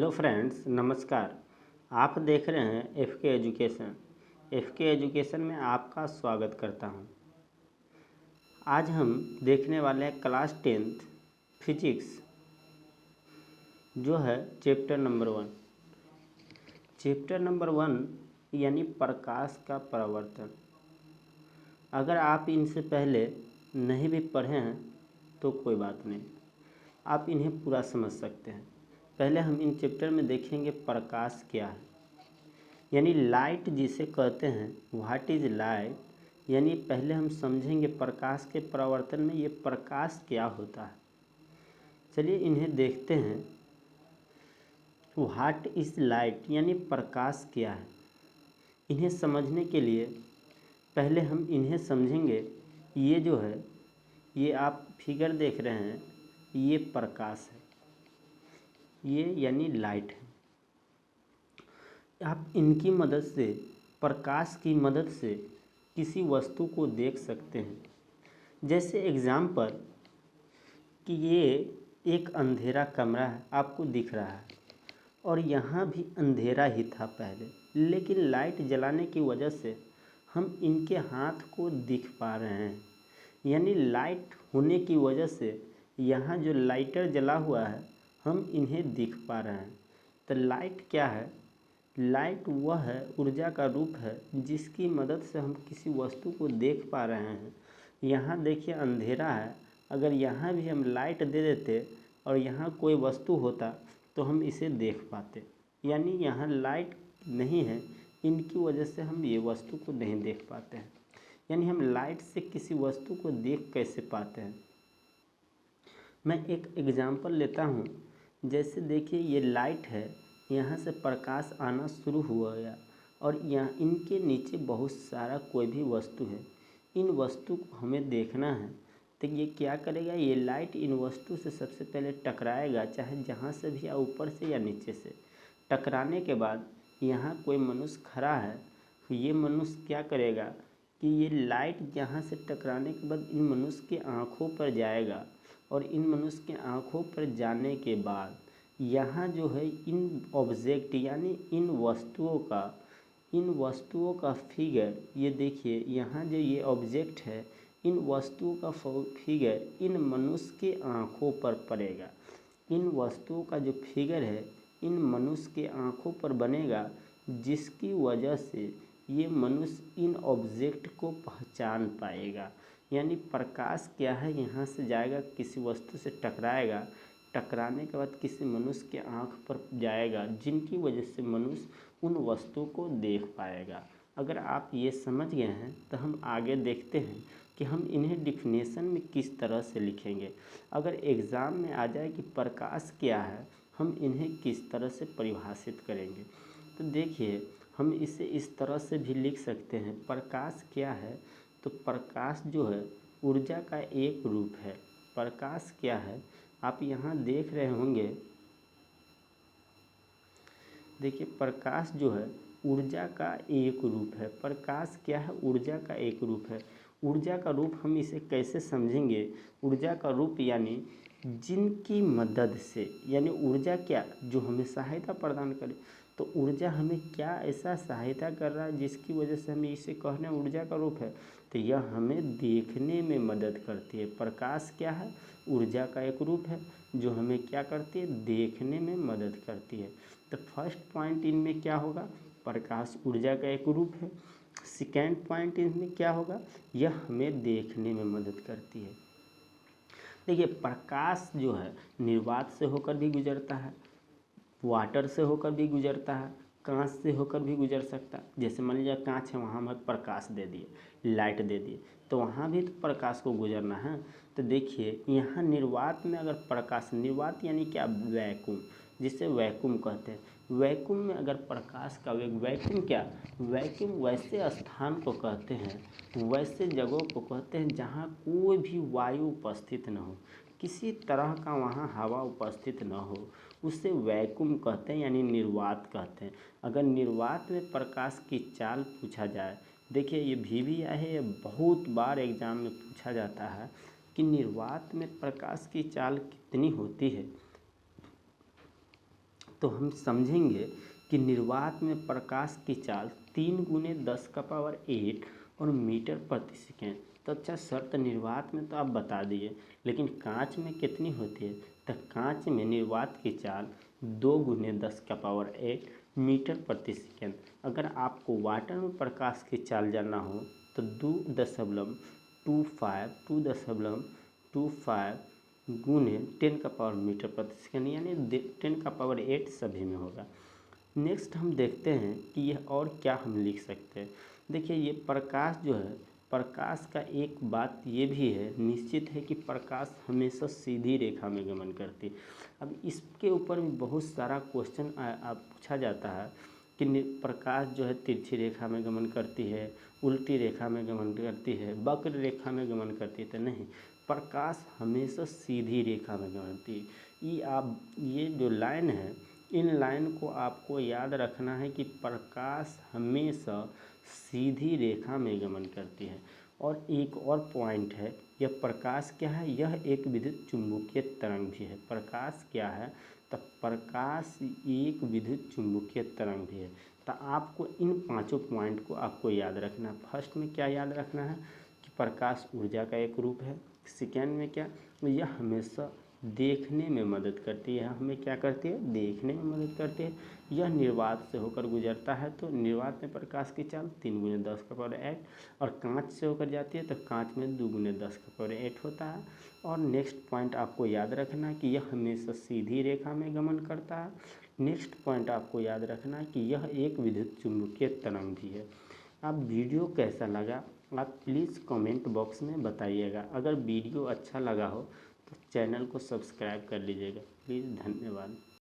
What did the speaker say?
Hello friends, नमस्कार। आप देख रहे हैं एफके एजुकेशन। एफके एजुकेशन में आपका स्वागत करता हूं। आज हम देखने वाले हैं क्लास 10th फिजिक्स, जो है चैप्टर नंबर 1। चैप्टर नंबर 1 यानी प्रकाश का परावर्तन। अगर आप इनसे पहले नहीं भी पढ़े हैं तो कोई बात नहीं, आप इन्हें पूरा समझ सकते हैं। पहले हम इन चैप्टर में देखेंगे प्रकाश क्या है, यानी लाइट जिसे कहते हैं। व्हाट इज लाइट, यानी पहले हम समझेंगे प्रकाश के परावर्तन में ये प्रकाश क्या होता है। चलिए इन्हें देखते हैं। व्हाट इज लाइट यानी प्रकाश क्या है। इन्हें समझने के लिए पहले हम इन्हें समझेंगे। ये जो है, ये आप फिगर देख रहे हैं, ये प्रकाश है, ये यानी लाइट है। आप इनकी मदद से, प्रकाश की मदद से किसी वस्तु को देख सकते हैं। जैसे एग्जाम्पल कि ये एक अंधेरा कमरा है, आपको दिख रहा है, और यहाँ भी अंधेरा ही था पहले, लेकिन लाइट जलाने की वजह से हम इनके हाथ को दिख पा रहे हैं। यानी लाइट होने की वजह से यहाँ जो लाइटर जला हुआ है, हम इन्हें दिख पा रहे हैं। तो लाइट क्या है? लाइट वह है, ऊर्जा का रूप है, जिसकी मदद से हम किसी वस्तु को देख पा रहे हैं। यहाँ देखिए अंधेरा है, अगर यहाँ भी हम लाइट दे देते और यहाँ कोई वस्तु होता तो हम इसे देख पाते। यानी यहाँ लाइट नहीं है, इनकी वजह से हम ये वस्तु को नहीं देख पाते हैं। यानी हम लाइट से किसी वस्तु को देख कैसे पाते हैं। मैं एक एग्जाम्पल लेता हूँ। जैसे देखिए ये लाइट है, यहाँ से प्रकाश आना शुरू हुआ गया और यहाँ इनके नीचे बहुत सारा कोई भी वस्तु है। इन वस्तु को हमें देखना है, तो ये क्या करेगा, ये लाइट इन वस्तु से सबसे पहले टकराएगा, चाहे जहाँ से भी, या ऊपर से या नीचे से। टकराने के बाद यहाँ कोई मनुष्य खड़ा है, तो ये मनुष्य क्या करेगा कि ये लाइट यहाँ से टकराने के बाद इन मनुष्य की आँखों पर जाएगा, और इन मनुष्य के आँखों पर जाने के बाद यहाँ जो है इन ऑब्जेक्ट यानी इन वस्तुओं का फिगर, ये देखिए यहाँ जो ये ऑब्जेक्ट है, इन वस्तुओं का फिगर इन मनुष्य के आँखों पर पड़ेगा। इन वस्तुओं का जो फिगर है इन मनुष्य के आँखों पर बनेगा, जिसकी वजह से ये मनुष्य इन ऑब्जेक्ट को पहचान पाएगा। यानी प्रकाश क्या है, यहाँ से जाएगा, किसी वस्तु से टकराएगा, टकराने के बाद किसी मनुष्य के आँख पर जाएगा, जिनकी वजह से मनुष्य उन वस्तुओं को देख पाएगा। अगर आप ये समझ गए हैं तो हम आगे देखते हैं कि हम इन्हें डिफिनेशन में किस तरह से लिखेंगे। अगर एग्ज़ाम में आ जाए कि प्रकाश क्या है, हम इन्हें किस तरह से परिभाषित करेंगे। तो देखिए हम इसे इस तरह से भी लिख सकते हैं। प्रकाश क्या है, तो प्रकाश जो है ऊर्जा का एक रूप है। प्रकाश क्या है, आप यहाँ देख रहे होंगे, देखिए प्रकाश जो है ऊर्जा का एक रूप है। प्रकाश क्या है, ऊर्जा का एक रूप है। ऊर्जा का रूप हम इसे कैसे समझेंगे? ऊर्जा का रूप यानी जिनकी मदद से, यानी ऊर्जा क्या, जो हमें सहायता प्रदान करे। तो ऊर्जा हमें क्या ऐसा सहायता कर रहा है जिसकी वजह से हम इसे कह रहे हैं ऊर्जा का रूप है। तो यह हमें देखने में मदद करती है। प्रकाश क्या है, ऊर्जा का एक रूप है जो हमें क्या करती है, देखने में मदद करती है। तो फर्स्ट पॉइंट इनमें क्या होगा, प्रकाश ऊर्जा का एक रूप है। सेकेंड पॉइंट इनमें क्या होगा, यह हमें देखने में मदद करती है। देखिए प्रकाश जो है निर्वात से होकर भी गुजरता है, वाटर से होकर भी गुजरता है, कांच से होकर भी गुजर सकता है। जैसे मान लीजिए कांच है, वहाँ हमें प्रकाश दे दिए, लाइट दे दिए, तो वहाँ भी तो प्रकाश को गुजरना है। तो देखिए यहाँ निर्वात में अगर प्रकाश, निर्वात यानी क्या, वैक्यूम, जिसे वैक्यूम कहते हैं। वैक्यूम में अगर प्रकाश का वेग, वैक्यूम क्या, वैक्यूम वैसे स्थान को कहते हैं, वैसे जगहों को कहते हैं जहाँ कोई भी वायु उपस्थित न हो, किसी तरह का वहाँ हवा उपस्थित न हो, उसे वैक्यूम कहते हैं, यानी निर्वात कहते हैं। अगर निर्वात में प्रकाश की चाल पूछा जाए, देखिए ये VVI है, ये बहुत बार एग्जाम में पूछा जाता है कि निर्वात में प्रकाश की चाल कितनी होती है। तो हम समझेंगे कि निर्वात में प्रकाश की चाल 3 गुने 10⁸ और मीटर प्रति सेकेंड। तो अच्छा सर, तो निर्वात में तो आप बता दिए, लेकिन कांच में कितनी होती है? तो कांच में निर्वात की चाल 2 गुने 10⁸ मीटर प्रति सेकेंड। अगर आपको वाटर में प्रकाश की चाल जानना हो तो 2.25 गुने 10 मीटर प्रति सेकेंड, यानी 10⁸ सभी में होगा। नेक्स्ट हम देखते हैं कि यह और क्या हम लिख सकते हैं। देखिए, ये प्रकाश जो है, प्रकाश का एक बात ये भी है, निश्चित है कि प्रकाश हमेशा सीधी रेखा में गमन करती है। अब इसके ऊपर भी बहुत सारा क्वेश्चन पूछा जाता है कि प्रकाश जो है तिरछी रेखा में गमन करती है, उल्टी रेखा में गमन करती है, वक्र रेखा में गमन करती है। तो नहीं, प्रकाश हमेशा सीधी रेखा में गमन करती है। ये जो लाइन है, इन लाइन को आपको याद रखना है कि प्रकाश हमेशा सीधी रेखा में गमन करती है। और एक और पॉइंट है, यह प्रकाश क्या है? यह एक विद्युत चुम्बकीय तरंग भी है। प्रकाश क्या है? तो प्रकाश एक विद्युत चुम्बकीय तरंग भी है। तो आपको इन पांचों पॉइंट को आपको याद रखना है। फर्स्ट में क्या याद रखना है कि प्रकाश ऊर्जा का एक रूप है। सेकेंड में क्या, यह हमेशा देखने में मदद करती है। हमें क्या करती है? देखने में मदद करती है। यह निर्वात से होकर गुजरता है, तो निर्वात में प्रकाश की चाल 3 गुने 10⁸ और कांच से होकर जाती है तो कांच में 2 गुने 10⁸ होता है। और नेक्स्ट पॉइंट आपको याद रखना कि यह हमेशा सीधी रेखा में गमन करता है। नेक्स्ट पॉइंट आपको याद रखना कि यह एक विद्युत चुम्बकीय तरंग भी है। अब वीडियो कैसा लगा आप प्लीज़ कमेंट बॉक्स में बताइएगा। अगर वीडियो अच्छा लगा हो तो चैनल को सब्सक्राइब कर लीजिएगा प्लीज़। धन्यवाद।